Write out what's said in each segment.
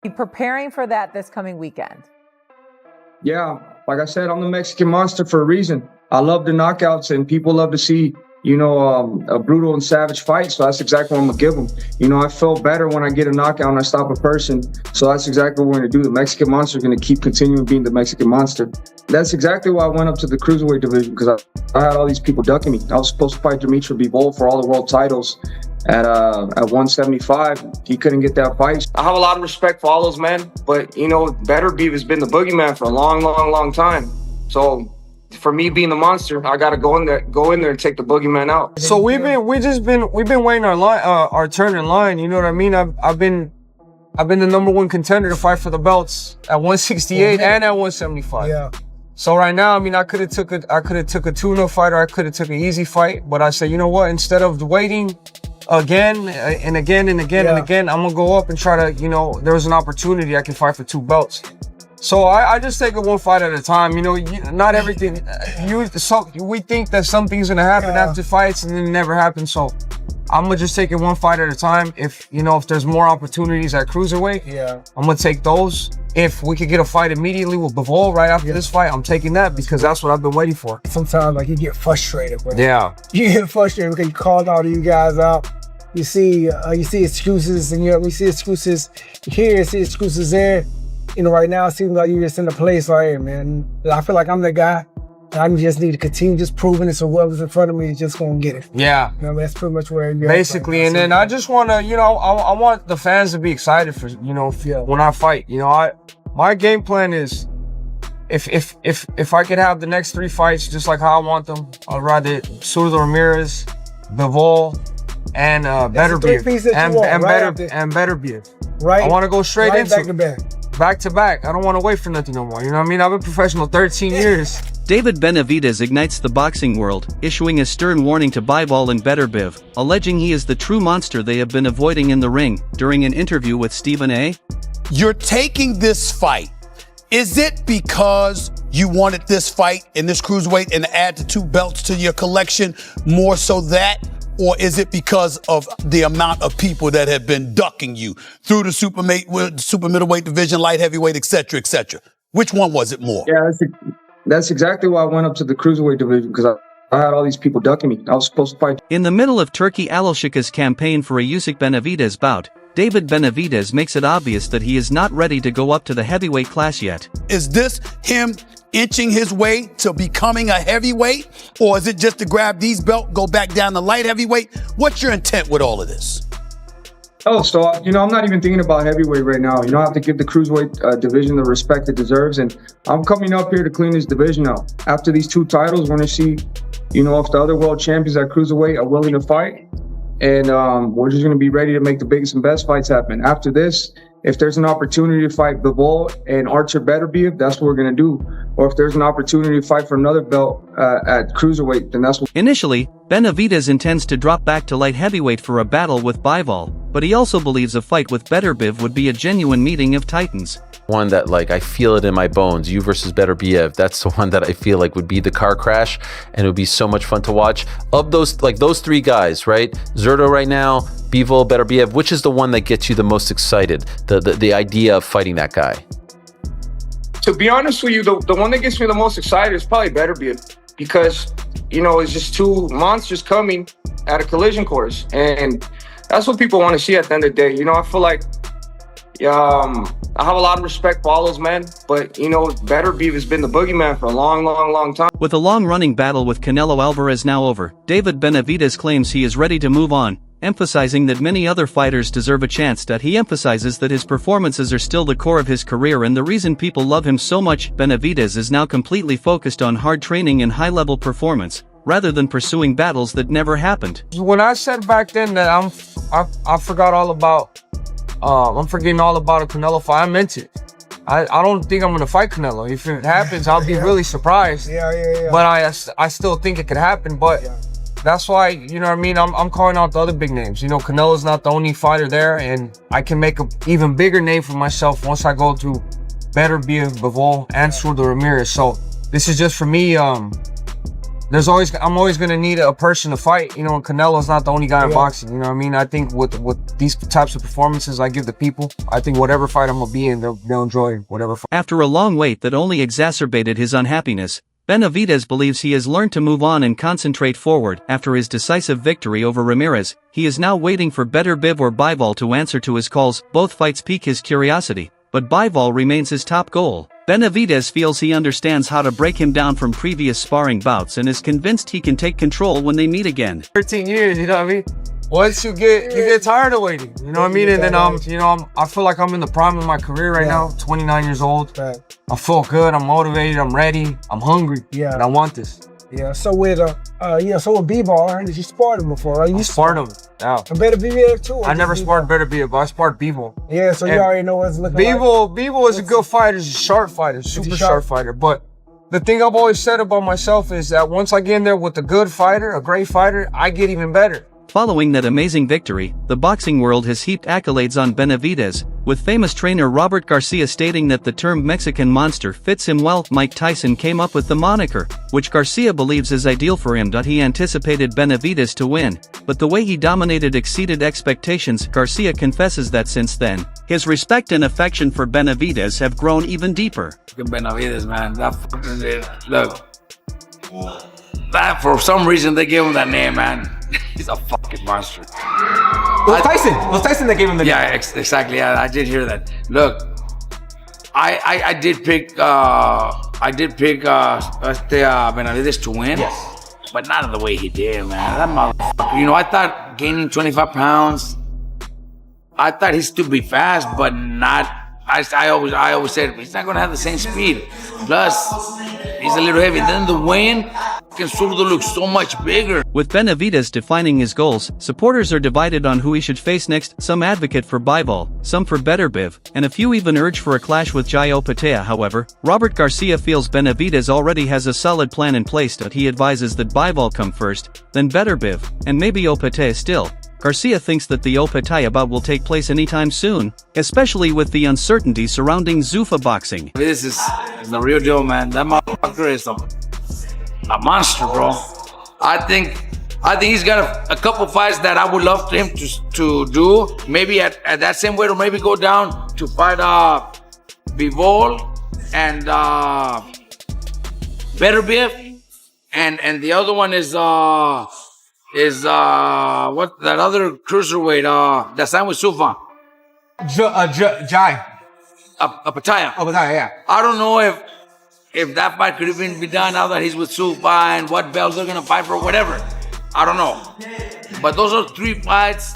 Be preparing for that this coming weekend. Yeah, like I said, I'm the Mexican monster for a reason. I love the knockouts, and people love to see, a brutal and savage fight. So that's exactly what I'm gonna give them. I feel better when I get a knockout and I stop a person. So that's exactly what we're gonna do. The Mexican monster is gonna keep continuing being the Mexican monster. That's exactly why I went up to the cruiserweight division, because I had all these people ducking me. I was supposed to fight Dmitry Bivol for all the world titles at 175. He couldn't get that fight. I have a lot of respect for all those men, but Beterbiev has been the boogeyman for a long time. So for me being the monster, I gotta go in there and take the boogeyman out. So we've been waiting our turn in line. You know what I mean? I've been the #1 contender to fight for the belts at 168 and at 175. Yeah. So right now, I could have took a tune-up fight, or I could have took an easy fight. But I said, you know what? Instead of waiting again and again, I'm gonna go up and try to, there was an opportunity I can fight for 2 belts. So I just take it one fight at a time. Not everything. We think that something's gonna happen after fights, and then it never happens. So I'm gonna just take it one fight at a time. If there's more opportunities at cruiserweight, I'm gonna take those. If we could get a fight immediately with Bivol right after this fight, I'm taking that, because that's what I've been waiting for. Sometimes you get frustrated, bro. Yeah. You get frustrated because you called all these guys out. You see excuses, and you see excuses here, see excuses there. Right now it seems like you're just in a place like, hey, man, I feel like I'm the guy. I just need to continue just proving it, so whoever's in front of me is just gonna get it. Yeah. That's pretty much where you're basically. And then I just wanna, I want the fans to be excited for, when I fight. My game plan is, if I could have the next 3 fights just like how I want them, I'd rather Artur Ramirez, Bivol, and Beterbiev, and Beterbiev. Right. I want to go straight into back to back. Back to back. I don't want to wait for nothing no more. You know what I mean? I've been professional 13 years. David Benavidez ignites the boxing world, issuing a stern warning to Bivol and Beterbiev, alleging he is the true monster they have been avoiding in the ring. During an interview with Stephen A. You're taking this fight. Is it because you wanted this fight in this cruiserweight and add the 2 belts to your collection, more so that? Or is it because of the amount of people that have been ducking you through the super middleweight division, light heavyweight, et cetera, et cetera? Which one was it more? Yeah, that's exactly why I went up to the cruiserweight division, because I had all these people ducking me. I was supposed to fight. In the middle of Turkey Alashika's campaign for a Usyk Benavidez bout, David Benavidez makes it obvious that he is not ready to go up to the heavyweight class yet. Is this him inching his way to becoming a heavyweight? Or is it just to grab these belts, go back down to light heavyweight? What's your intent with all of this? Oh, so, I'm not even thinking about heavyweight right now. I have to give the cruiserweight division the respect it deserves. And I'm coming up here to clean this division out. After these 2 titles, we're going to see, if the other world champions at cruiserweight are willing to fight. And we're just going to be ready to make the biggest and best fights happen. After this, if there's an opportunity to fight Bivol and Artur Beterbiev, that's what we're going to do. Or if there's an opportunity to fight for another belt at cruiserweight, then that's what. Initially, Benavidez intends to drop back to light heavyweight for a battle with Bivol, but he also believes a fight with Beterbiev would be a genuine meeting of titans. One that I feel it in my bones, you versus Beterbiev, that's the one that I feel like would be the car crash, and it would be so much fun to watch. Of those, those 3 guys, right? Zurdo right now, Bivol, Beterbiev, which is the one that gets you the most excited? The idea of fighting that guy? To be honest with you, the one that gets me the most excited is probably Beterbiev, because, it's just 2 monsters coming at a collision course. And that's what people want to see at the end of the day. I feel like I have a lot of respect for all those men, but, Beterbiev has been the boogeyman for a long time. With a long-running battle with Canelo Alvarez now over, David Benavidez claims he is ready to move on, emphasizing that many other fighters deserve a chance. That he emphasizes that his performances are still the core of his career and the reason people love him so much. Benavidez is now completely focused on hard training and high-level performance, rather than pursuing battles that never happened. When I said back then that I forgot all about, I'm forgetting all about a Canelo fight, I meant it. I don't think I'm gonna fight Canelo. If it happens, I'll be really surprised. But I still think it could happen. But that's why, you know what I mean, I'm calling out the other big names. Canelo's not the only fighter there, and I can make an even bigger name for myself once I go through Beterbiev, Bivol, and Artur Ramirez. So this is just for me I'm always gonna need a person to fight, you know, and Canelo's not the only guy in boxing, you know what I mean? I think with these types of performances I give the people, I think whatever fight I'm gonna be in, they'll enjoy whatever fight. After a long wait that only exacerbated his unhappiness, Benavidez believes he has learned to move on and concentrate forward. After his decisive victory over Ramirez, he is now waiting for Beterbiev or Bivol to answer to his calls. Both fights pique his curiosity, but Bivol remains his top goal. Benavidez feels he understands how to break him down from previous sparring bouts and is convinced he can take control when they meet again. 13 years, you know what I mean? Once you get tired of waiting, you know what I mean? And then I feel like I'm in the prime of my career right now, 29 years old. I feel good, I'm motivated, I'm ready, I'm hungry, and I want this. Yeah, so with Bivol, I heard that you sparred him before, right? You sparred him, yeah. And Beterbiev too? I never sparred Beterbiev, but I sparred Bivol. Yeah, so you already know what's looking like. Bivol is a good fighter, he's a sharp fighter, super sharp fighter. But the thing I've always said about myself is that once I get in there with a good fighter, a great fighter, I get even better. Following that amazing victory, the boxing world has heaped accolades on Benavidez, with famous trainer Robert Garcia stating that the term Mexican monster fits him well. Mike Tyson came up with the moniker, which Garcia believes is ideal for him. He anticipated Benavidez to win, but the way he dominated exceeded expectations. Garcia confesses that since then, his respect and affection for Benavidez have grown even deeper. Benavidez, man, that fucking look. That for some reason they gave him that name, man. He's a fucking monster. It was Tyson. It was Tyson that gave him the name. Yeah, exactly. Yeah, I did hear that. Look, I did pick Benavidez to win. Yes. But not in the way he did, man. That motherfucker. You know, I thought gaining 25 pounds. I thought he'd still be fast, but not. I always said he's not gonna have the same speed. Plus, he's a little heavy. Then the weigh-in, Zurdo looks so much bigger. With Benavidez defining his goals, supporters are divided on who he should face next. Some advocate for Bivol, some for Beterbiev, and a few even urge for a clash with Jai Opetaia. However, Robert Garcia feels Benavidez already has a solid plan in place. He advises that Bivol come first, then Beterbiev, and maybe Opetaia still. Garcia thinks that the Opetaia bout will take place anytime soon, especially with the uncertainty surrounding Zuffa boxing. This is the real deal, man. That motherfucker is a monster, bro. I think he's got a couple fights that I would love him to do. Maybe at that same weight, or maybe go down to fight Bivol and Beterbiev, and the other one is what that other cruiserweight that signed with Zuffa. Jai. Opetaia. Opetaia, yeah. I don't know if that fight could even be done now that he's with Zuffa and what belts they're gonna fight for, whatever. I don't know. But those are three fights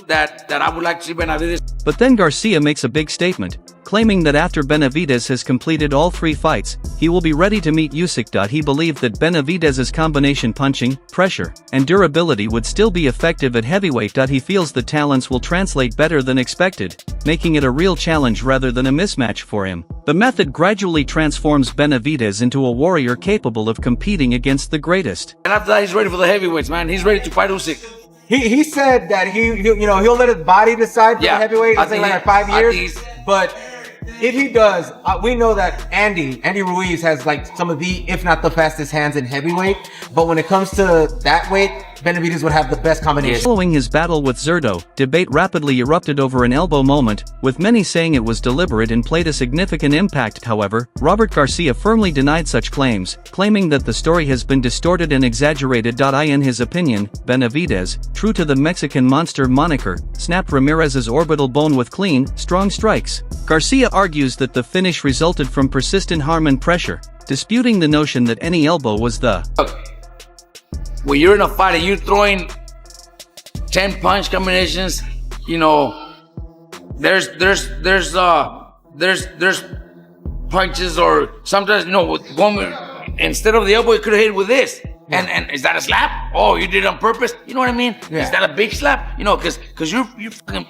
that I would like to see Benavidez. But then Garcia makes a big statement, claiming that after Benavidez has completed all three fights, he will be ready to meet Usyk. He believed that Benavidez's combination punching, pressure, and durability would still be effective at heavyweight. He feels the talents will translate better than expected, making it a real challenge rather than a mismatch for him. The method gradually transforms Benavidez into a warrior capable of competing against the greatest. And after that, he's ready for the heavyweights, man. He's ready to fight Usyk. He said that he'll let his body decide for the heavyweight. It's like 5 years. But if he does, we know that Andy Ruiz has like some of the, if not the fastest hands in heavyweight. But when it comes to that weight, Benavidez would have the best combination. Following his battle with Zurdo, debate rapidly erupted over an elbow moment, with many saying it was deliberate and played a significant impact. However, Robert Garcia firmly denied such claims, claiming that the story has been distorted and exaggerated. In his opinion, Benavidez, true to the Mexican monster moniker, snapped Ramirez's orbital bone with clean, strong strikes. Garcia argues that the finish resulted from persistent harm and pressure, disputing the notion that any elbow was the when you're in a fight and you're throwing 10 punch combinations, you know, there's punches, or sometimes, you know, with one, instead of the elbow, you could have hit with this. Yeah. And is that a slap? Oh, you did it on purpose? You know what I mean? Yeah. Is that a big slap? You know, because you're fucking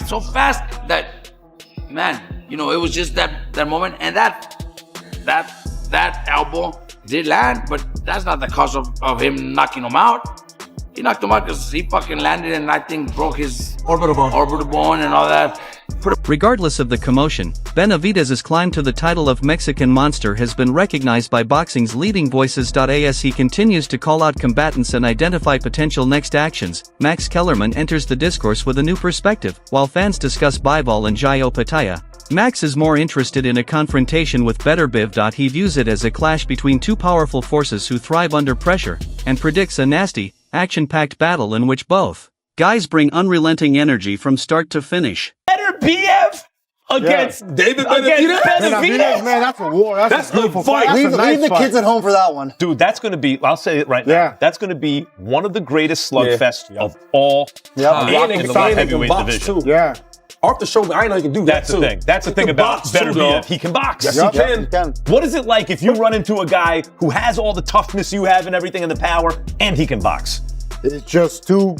so fast that, man, you know, it was just that moment, and that elbow did land, but that's not the cause of him knocking him out. He knocked him out because he fucking landed and I think broke his orbital bone and all that. Regardless of the commotion, Benavidez's climb to the title of Mexican Monster has been recognized by boxing's leading voices. As he continues to call out combatants and identify potential next actions, Max Kellerman enters the discourse with a new perspective. While fans discuss Bivol and Jaio Pataya, Max is more interested in a confrontation with Beterbiev. He views it as a clash between two powerful forces who thrive under pressure, and predicts a nasty, action-packed battle in which both guys bring unrelenting energy from start to finish. Beterbiev against David Benavidez? Benavidez? Man, that's a war. That's a beautiful fight. Leave the kids at home for that one. Dude, that's going to be, I'll say it right now, that's going to be one of the greatest slugfests of all time in the light heavyweight division. Too. Yeah. Arthur showed me I know he can do that too. That's the thing about Beterbiev. He can box. Yes, he can. What is it like if you run into a guy who has all the toughness you have and everything and the power, and he can box? It's just two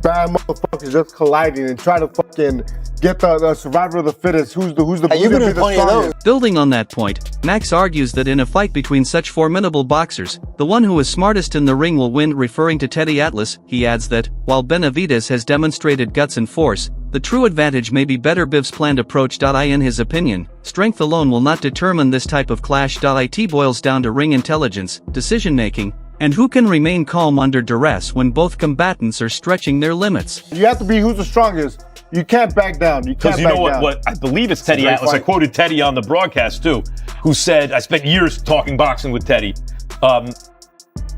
bad motherfuckers just colliding and trying to fucking get the survivor of the fittest. Who's the strongest? Building on that point, Max argues that in a fight between such formidable boxers, the one who is smartest in the ring will win. Referring to Teddy Atlas, he adds that, while Benavidez has demonstrated guts and force, the true advantage may be Beterbiev's planned approach. In his opinion, strength alone will not determine this type of clash. It boils down to ring intelligence, decision-making, and who can remain calm under duress when both combatants are stretching their limits. You have to be who's the strongest. You can't back down. You can't back down. Because you know what, I believe it's Teddy Atlas. I quoted Teddy on the broadcast too, who said, I spent years talking boxing with Teddy.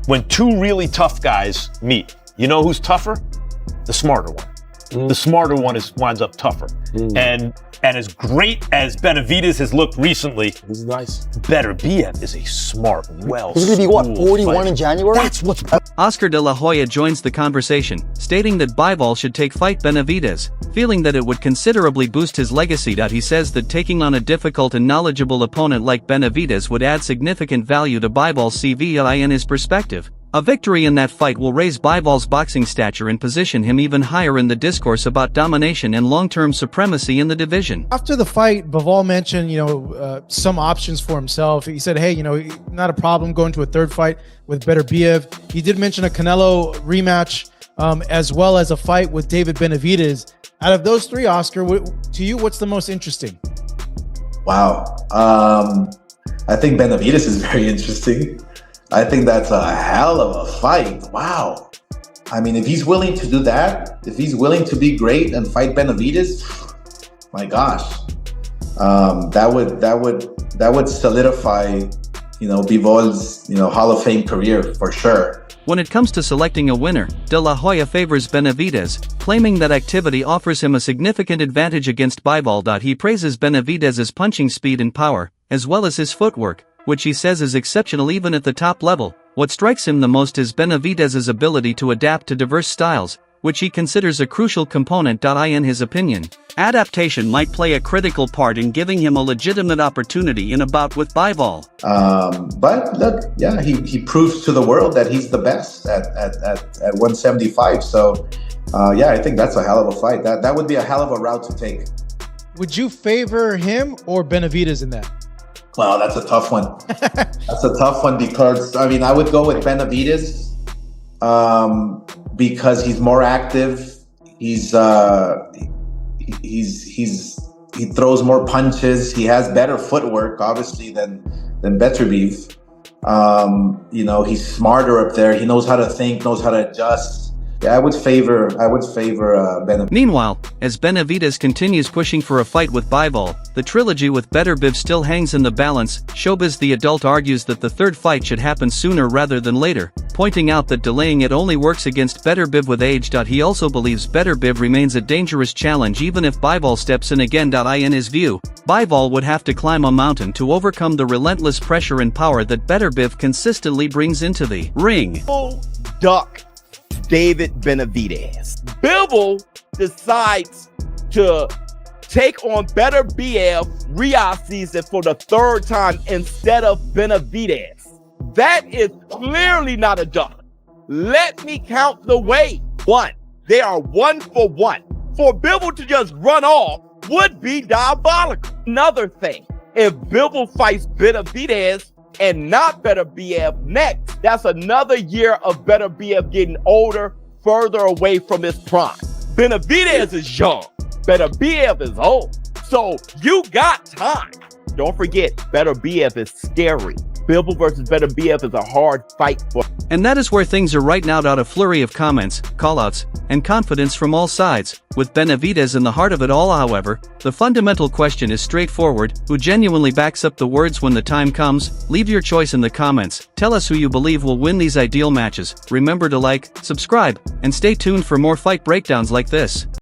When two really tough guys meet, you know who's tougher? The smarter one. The smarter one winds up tougher. And as great as Benavidez has looked recently, he's nice. Beterbiev is a smart, He's going to be what, 41 in January? That's what's... Oscar de la Hoya joins the conversation, stating that Bivol should fight Benavidez, feeling that it would considerably boost his legacy. He says that taking on a difficult and knowledgeable opponent like Benavidez would add significant value to Bivol's CV. In his perspective, a victory in that fight will raise Bivol's boxing stature and position him even higher in the discourse about domination and long-term supremacy in the division. After the fight, Bivol mentioned, some options for himself. He said, hey, not a problem going to a third fight with Beterbiev. He did mention a Canelo rematch, as well as a fight with David Benavidez. Out of those three, Oscar, to you, what's the most interesting? Wow. I think Benavidez is very interesting. I think that's a hell of a fight. Wow. I mean, if he's willing to do that, if he's willing to be great and fight Benavidez, my gosh, that would solidify, Bivol's, Hall of Fame career for sure. When it comes to selecting a winner, De La Hoya favors Benavidez, claiming that activity offers him a significant advantage against Bivol. He praises Benavidez's punching speed and power, as well as his footwork, which he says is exceptional even at the top level. What strikes him the most is Benavidez's ability to adapt to diverse styles, which he considers a crucial component. In his opinion, adaptation might play a critical part in giving him a legitimate opportunity in a bout with Bivol. But look, yeah, he proves to the world that he's the best at 175. So, I think that's a hell of a fight. That would be a hell of a route to take. Would you favor him or Benavidez in that? Well, that's a tough one. That's a tough one because, I would go with Benavidez because he's more active. He throws more punches. He has better footwork, obviously, than Beterbiev. He's smarter up there. He knows how to think, knows how to adjust. Yeah, I would favor Benavidez. Meanwhile, as Benavidez continues pushing for a fight with Bivol, the trilogy with Beterbiev still hangs in the balance. Showbiz the Adult argues that the third fight should happen sooner rather than later, pointing out that delaying it only works against Beterbiev with age. He also believes Beterbiev remains a dangerous challenge even if Bivol steps in again. In his view, Bivol would have to climb a mountain to overcome the relentless pressure and power that Beterbiev consistently brings into the ring. Duck David Benavidez. Bivol decides to take on Beterbiev Riyadh season for the third time instead of Benavidez. That is clearly not a duck. Let me count the way. One. They are 1 for 1. For Bivol to just run off would be diabolical. Another thing, if Bivol fights Benavidez and not Beterbiev next, that's another year of Beterbiev getting older, further away from his prime. Benavidez is young. Beterbiev is old. So you got time. Don't forget, Beterbiev is scary. Bivol versus Beterbiev is a hard fight for. And that is where things are right now. A flurry of comments, callouts, and confidence from all sides. With Benavidez in the heart of it all, however, the fundamental question is straightforward: who genuinely backs up the words when the time comes? Leave your choice in the comments. Tell us who you believe will win these ideal matches. Remember to like, subscribe, and stay tuned for more fight breakdowns like this.